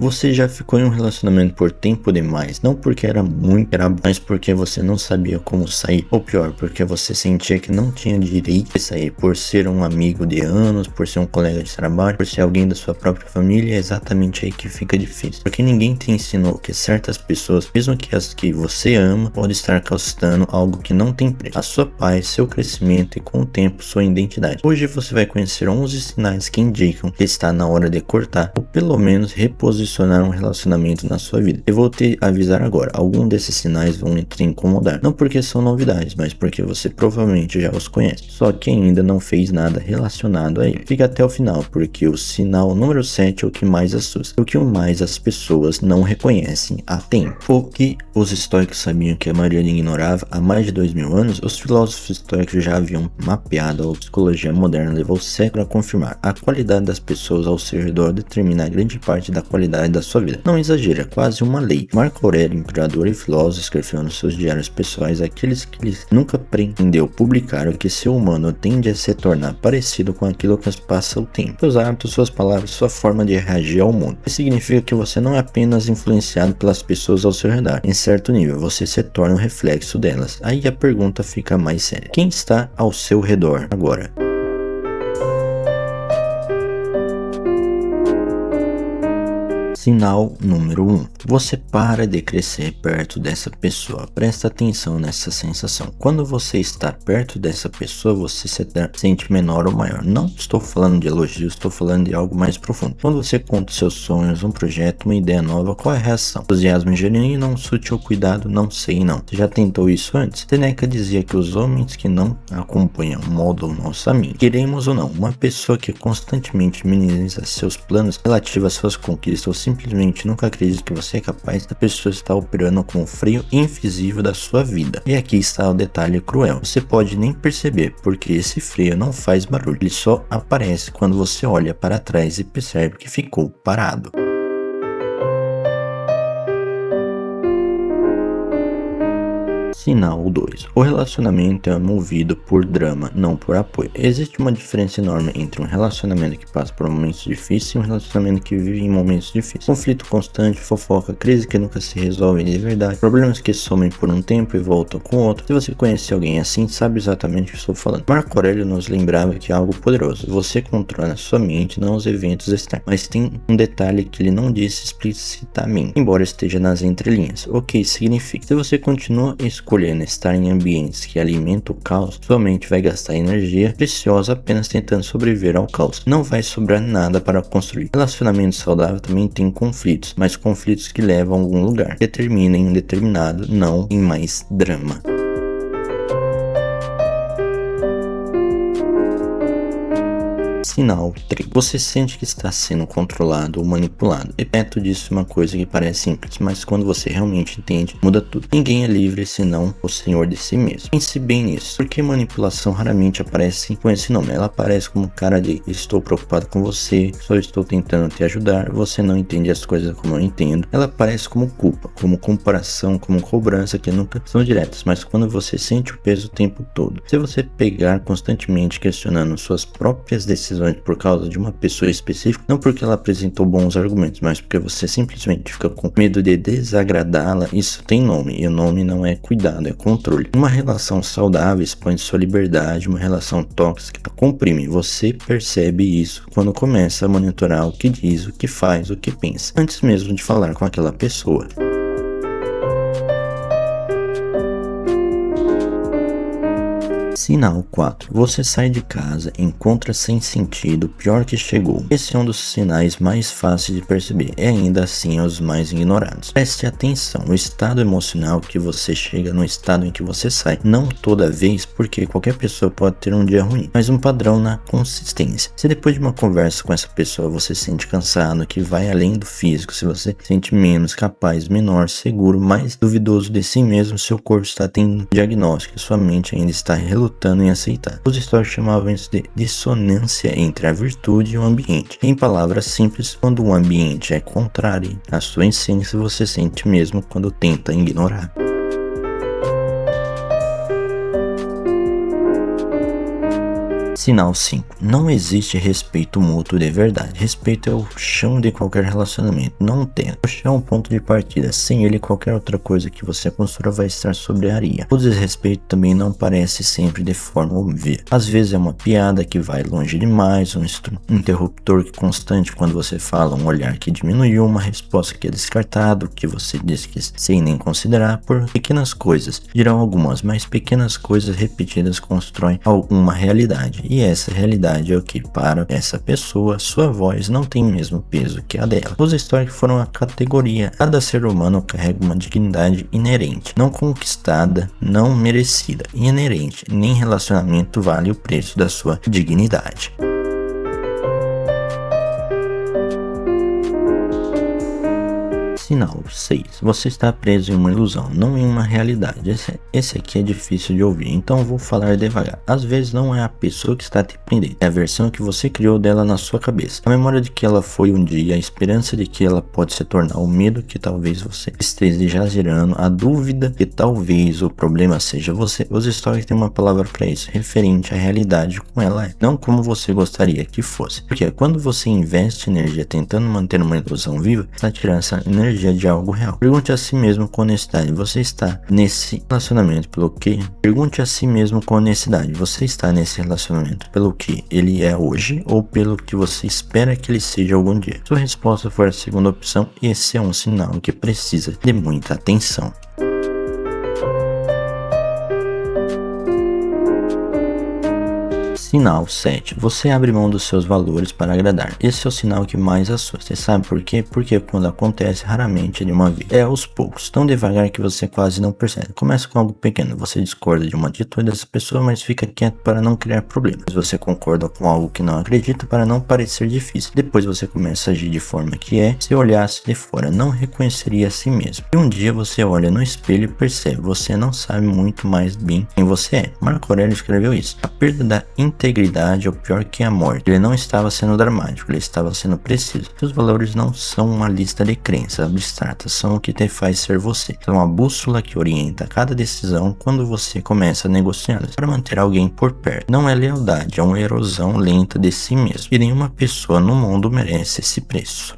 Você já ficou em um relacionamento por tempo demais, não porque era bom, mas porque você não sabia como sair, ou pior, porque você sentia que não tinha direito de sair, por ser um amigo de anos, por ser um colega de trabalho, por ser alguém da sua própria família. É exatamente aí que fica difícil, porque ninguém te ensinou que certas pessoas, mesmo que as que você ama, pode estar causando algo que não tem preço, a sua paz, seu crescimento e com o tempo sua identidade. Hoje você vai conhecer 11 sinais que indicam que está na hora de cortar, ou pelo menos reposicionar um relacionamento na sua vida. Eu vou te avisar agora, alguns desses sinais vão te incomodar, não porque são novidades, mas porque você provavelmente já os conhece, só que ainda não fez nada relacionado a ele. Fica até o final, porque o sinal número 7 é o que mais assusta, o que mais as pessoas não reconhecem a tempo. O que os estoicos sabiam que a maioria ignorava há mais de 2000 anos, os filósofos estoicos já haviam mapeado. A psicologia moderna levou séculos a confirmar. A qualidade das pessoas ao seu redor determina a grande parte da qualidade da sua vida. Não exagera, é quase uma lei. Marco Aurélio, imperador e filósofo, escreveu nos seus diários pessoais: aqueles que ele nunca pretendeu publicar, o que seu humano tende a se tornar parecido com aquilo que passa o tempo. Seus hábitos, suas palavras, sua forma de reagir ao mundo. Isso significa que você não é apenas influenciado pelas pessoas ao seu redor. Em certo nível, você se torna um reflexo delas. Aí a pergunta fica mais séria: quem está ao seu redor agora? Sinal número 1. Você para de crescer perto dessa pessoa. Presta atenção nessa sensação. Quando você está perto dessa pessoa, você se sente menor ou maior. Não estou falando de elogios, estou falando de algo mais profundo. Quando você conta seus sonhos, um projeto, uma ideia nova, qual é a reação? Entusiasmo genuíno, um sutil cuidado, não sei não. Você já tentou isso antes? Seneca dizia que os homens que não acompanham moldam nosso caminho. Queremos ou não, uma pessoa que constantemente minimiza seus planos relativos às suas conquistas ou simplesmente nunca acredita que você é capaz, a pessoa está operando com o freio invisível da sua vida. E aqui está o detalhe cruel. Você pode nem perceber, porque esse freio não faz barulho. Ele só aparece quando você olha para trás e percebe que ficou parado. Sinal 2. O relacionamento é movido por drama, não por apoio. Existe uma diferença enorme entre um relacionamento que passa por momentos difíceis e um relacionamento que vive em momentos difíceis. Conflito constante, fofoca, crise que nunca se resolvem de verdade, problemas que somem por um tempo e voltam com outro. Se você conhece alguém assim, sabe exatamente o que estou falando. Marco Aurélio nos lembrava que é algo poderoso. Você controla a sua mente, não os eventos externos. Mas tem um detalhe que ele não disse explicitamente, embora esteja nas entrelinhas. O que isso significa? Se você continua escolhendo estar em ambientes que alimentam o caos, sua mente vai gastar energia preciosa apenas tentando sobreviver ao caos. Não vai sobrar nada para construir. Relacionamento saudável também tem conflitos, mas conflitos que levam a algum lugar. Determina em um determinado, não em mais drama. Sinal 3. Você sente que está sendo controlado ou manipulado. E perto disso uma coisa que parece simples, mas quando você realmente entende, muda tudo. Ninguém é livre senão o senhor de si mesmo. Pense bem nisso, porque manipulação raramente aparece com esse nome. Ela aparece como cara de estou preocupado com você, só estou tentando te ajudar, você não entende as coisas como eu entendo. Ela aparece como culpa, como comparação, como cobrança, que nunca são diretas, mas quando você sente o peso o tempo todo. Se você pegar constantemente questionando suas próprias decisões por causa de uma pessoa específica, não porque ela apresentou bons argumentos, mas porque você simplesmente fica com medo de desagradá-la, isso tem nome, e o nome não é cuidado, é controle. Uma relação saudável expõe sua liberdade, uma relação tóxica comprime. Você percebe isso quando começa a monitorar o que diz, o que faz, o que pensa, antes mesmo de falar com aquela pessoa. Sinal 4. Você sai de casa, encontra sem sentido, pior que chegou. Esse é um dos sinais mais fáceis de perceber, e ainda assim é os mais ignorados. Preste atenção, o estado emocional que você chega no estado em que você sai, não toda vez, porque qualquer pessoa pode ter um dia ruim, mas um padrão na consistência. Se depois de uma conversa com essa pessoa você se sente cansado, que vai além do físico, se você se sente menos capaz, menor, seguro, mais duvidoso de si mesmo, seu corpo está tendo diagnóstico, sua mente ainda está relutando em aceitar. Os históricos chamavam isso de dissonância entre a virtude e o ambiente. Em palavras simples, quando o ambiente é contrário à sua essência, você sente mesmo quando tenta ignorar. Sinal 5. Não existe respeito mútuo de verdade. Respeito é o chão de qualquer relacionamento, não tem. O chão é um ponto de partida. Sem ele, qualquer outra coisa que você construa vai estar sobre a areia. O desrespeito também não parece sempre de forma óbvia. Às vezes é uma piada que vai longe demais, um interruptor constante quando você fala, um olhar que diminuiu, uma resposta que é descartado, que você diz que sem nem considerar. Por pequenas coisas, dirão algumas, mas pequenas coisas repetidas constroem alguma realidade. E essa realidade é o que, para essa pessoa, sua voz não tem o mesmo peso que a dela. Os históricos foram a categoria. Cada ser humano carrega uma dignidade inerente, não conquistada, não merecida, inerente. Nem relacionamento vale o preço da sua dignidade. Sinal 6. Você está preso em uma ilusão, não em uma realidade. Esse aqui é difícil de ouvir, então vou falar devagar. Às vezes não é a pessoa que está te prendendo, é a versão que você criou dela na sua cabeça. A memória de que ela foi um dia, a esperança de que ela pode se tornar, o medo que talvez você esteja já gerando, a dúvida que talvez o problema seja você. Os históricos têm uma palavra para isso, referente à realidade como ela é, não como você gostaria que fosse. Porque quando você investe energia tentando manter uma ilusão viva, está tirando essa energia de algo real. Pergunte a si mesmo com honestidade, você está nesse relacionamento pelo que? Pergunte a si mesmo com honestidade, você está nesse relacionamento pelo que ele é hoje ou pelo que você espera que ele seja algum dia? Sua resposta for a segunda opção, esse é um sinal que precisa de muita atenção. Sinal 7. Você abre mão dos seus valores para agradar. Esse é o sinal que mais assusta. Você sabe por quê? Porque quando acontece, raramente de uma vez. É aos poucos, tão devagar que você quase não percebe. Começa com algo pequeno. Você discorda de uma atitude dessa pessoa, mas fica quieto para não criar problemas. Você concorda com algo que não acredita para não parecer difícil. Depois você começa a agir de forma que se olhasse de fora, não reconheceria a si mesmo. E um dia você olha no espelho e percebe, você não sabe muito mais bem quem você é. Marco Aurélio escreveu isso. A perda da integridade é o pior que a morte. Ele não estava sendo dramático, ele estava sendo preciso. Seus valores não são uma lista de crenças abstratas, são o que te faz ser você. São a bússola que orienta cada decisão quando você começa a negociá-las para manter alguém por perto. Não é lealdade, é uma erosão lenta de si mesmo. E nenhuma pessoa no mundo merece esse preço.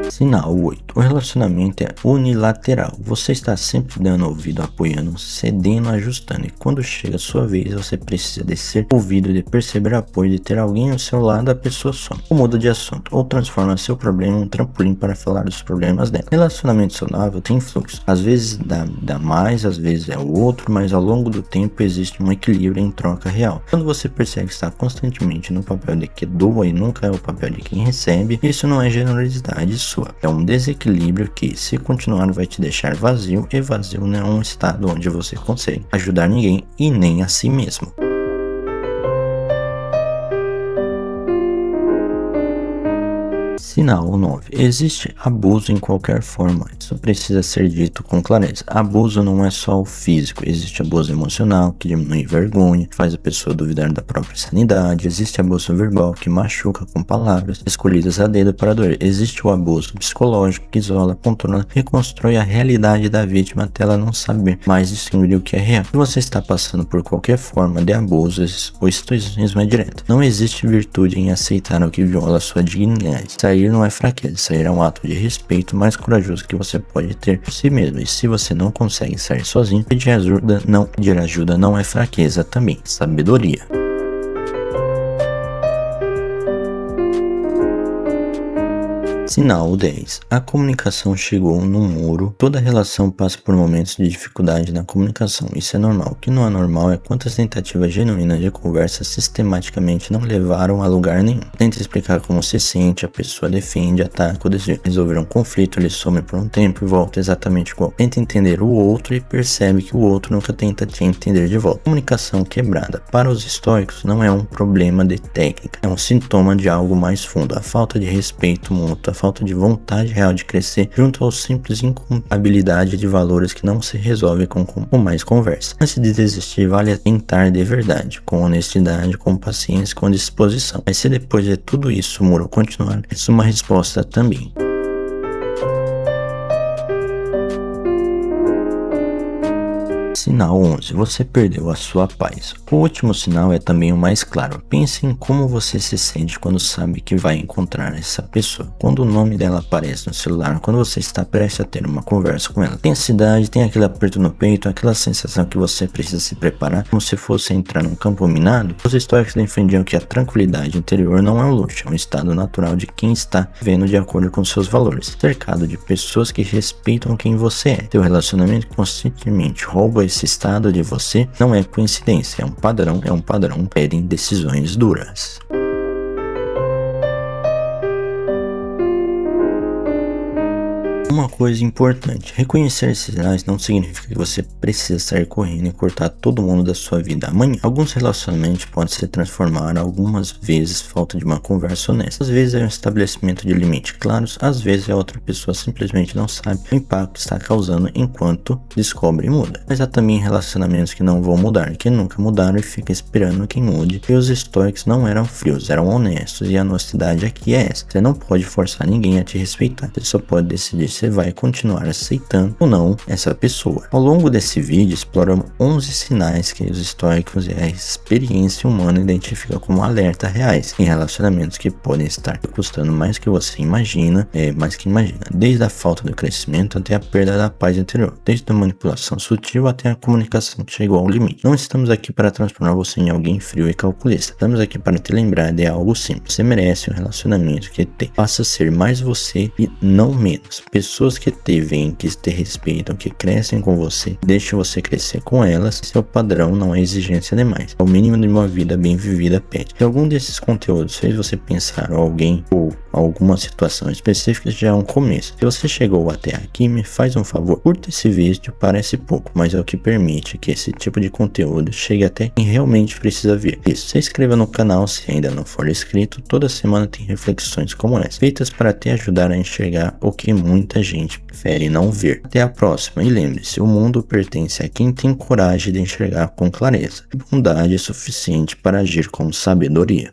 Sinal 8. O relacionamento é unilateral. Você está sempre dando ouvido, apoiando, cedendo, ajustando. E quando chega a sua vez, você precisa de ser ouvido, de perceber apoio, de ter alguém ao seu lado, a pessoa some. Ou muda de assunto, ou transforma seu problema em um trampolim para falar dos problemas dela. Relacionamento saudável tem fluxo. Às vezes dá mais, às vezes é o outro, mas ao longo do tempo existe um equilíbrio em troca real. Quando você percebe que está constantemente no papel de que doa e nunca é o papel de quem recebe, isso não é generosidade sua. É um desequilíbrio que, se continuar, vai te deixar vazio, e vazio não é um estado onde você consegue ajudar ninguém e nem a si mesmo. Sinal 9. Existe abuso em qualquer forma. Isso precisa ser dito com clareza. Abuso não é só o físico. Existe abuso emocional, que diminui vergonha, faz a pessoa duvidar da própria sanidade. Existe abuso verbal, que machuca com palavras escolhidas a dedo para doer. Existe o abuso psicológico, que isola, controla, reconstrói a realidade da vítima até ela não saber mais distinguir o que é real. Se você está passando por qualquer forma de abuso, o estoicismo é direto. Não existe virtude em aceitar o que viola a sua dignidade. Sair não é fraqueza, sair é um ato de respeito mais corajoso que você pode ter por si mesmo. E se você não consegue sair sozinho, pedir ajuda não é fraqueza, também sabedoria. Sinal 10. A comunicação chegou num muro. Toda relação passa por momentos de dificuldade na comunicação. Isso é normal. O que não é normal é quantas tentativas genuínas de conversa sistematicamente não levaram a lugar nenhum. Tenta explicar como se sente, a pessoa defende, ataca ou desvia. Resolver um conflito, ele some por um tempo e volta exatamente igual. Tenta entender o outro e percebe que o outro nunca tenta te entender de volta. Comunicação quebrada. Para os estoicos, não é um problema de técnica. É um sintoma de algo mais fundo. A falta de respeito mútuo, a falta de vontade real de crescer, junto ao simples incompatibilidade de valores que não se resolve com mais conversa. Antes de desistir, vale tentar de verdade, com honestidade, com paciência, com disposição. Mas se depois de tudo isso o muro continuar, é uma resposta também. Sinal 11. Você perdeu a sua paz. O último sinal é também o mais claro. Pense em como você se sente quando sabe que vai encontrar essa pessoa. Quando o nome dela aparece no celular, quando você está prestes a ter uma conversa com ela. Tem ansiedade, tem aquele aperto no peito, aquela sensação que você precisa se preparar como se fosse entrar num campo minado. Os estoicos defendiam que a tranquilidade interior não é um luxo, é um estado natural de quem está vivendo de acordo com seus valores, cercado de pessoas que respeitam quem você é. Teu relacionamento constantemente rouba esse estado de você, não é coincidência, é um padrão, pedem decisões duras. Uma coisa importante, reconhecer esses sinais não significa que você precisa sair correndo e cortar todo mundo da sua vida amanhã. Alguns relacionamentos podem se transformar, algumas vezes falta de uma conversa honesta. Às vezes é um estabelecimento de limites claros, às vezes a outra pessoa simplesmente não sabe o impacto que está causando enquanto descobre e muda. Mas há também relacionamentos que não vão mudar, que nunca mudaram e fica esperando que mude. E os estoicos não eram frios, eram honestos, e a honestidade aqui é essa. Você não pode forçar ninguém a te respeitar, você só pode decidir se você vai continuar aceitando ou não essa pessoa. Ao longo desse vídeo exploramos 11 sinais que os estoicos e a experiência humana identificam como alerta reais em relacionamentos que podem estar custando mais que você imagina, desde a falta do crescimento até a perda da paz interior, desde a manipulação sutil até a comunicação que chegou ao limite. Não estamos aqui para transformar você em alguém frio e calculista, estamos aqui para te lembrar de algo simples. Você merece um relacionamento que faça ser mais você e não menos. Pessoas que te veem, que te respeitam, que crescem com você, deixam você crescer com elas. Seu padrão não é exigência demais. É o mínimo de uma vida bem vivida pede. Se algum desses conteúdos fez você pensar em alguém ou alguma situação específica, já é um começo. Se você chegou até aqui, me faz um favor, curta esse vídeo, parece pouco, mas é o que permite que esse tipo de conteúdo chegue até quem realmente precisa ver. Isso, se inscreva no canal se ainda não for inscrito, toda semana tem reflexões como essa, feitas para te ajudar a enxergar o que muita gente prefere não ver. Até a próxima, e lembre-se, o mundo pertence a quem tem coragem de enxergar com clareza. E bondade é suficiente para agir com sabedoria.